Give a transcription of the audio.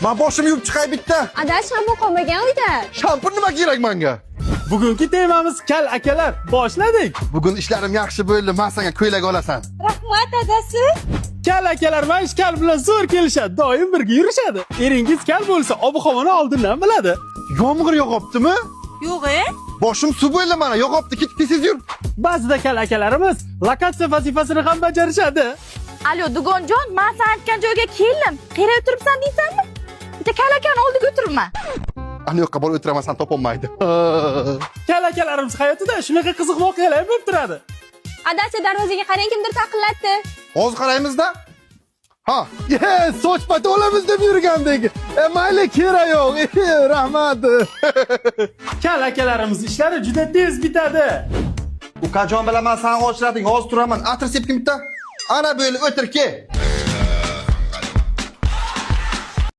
Men boshimni yuvib chiqay bitta. Ada shampun qolmagan uyda. Shampun nima kerak menga? Bugungi temamiz kal akalar. Boshladik. Bugun ishlarim yaxshi bo'ldi. Men senga ko'ylak olasan. Rahmat adasi. Kal akalar va kal bilan zo'r kelishadi. Doim birga yurishadi. Eringiz kal bo'lsa, ob-havoni oldindan biladi. Yomg'ir yog'ibdimi? Yo'q-e? Boshim suv bo'ldi mana. Yog'ibdi, tez yur. Ba'zida kal akalarimiz lokatsiya vazifasini ham bajarishadi. Alo Dugonjon, men sen aytgan joyga keldim. Qayerga o'tiribsan deysanmi? Bitta kalakani oldiga o'tirma. Ana yoqqa borib o'tiraman, sen topolmaydi. Kal akalarimiz hayotida shunaqa qiziq voqealar bo'lib turadi. Adasi darvozaga qarang, kimdir taqillatdi. Hozir qaraymiz-da. Ha, soch pati olamiz deb yurgandik. Mayli, kerak yo'q. Rahmat. Kal akalarimiz ishlari juda tez bitadi. Ukajon bilan men seni ochrating, hozir turaman. Atir sepkim bitta. Ana böyle o'tir ke.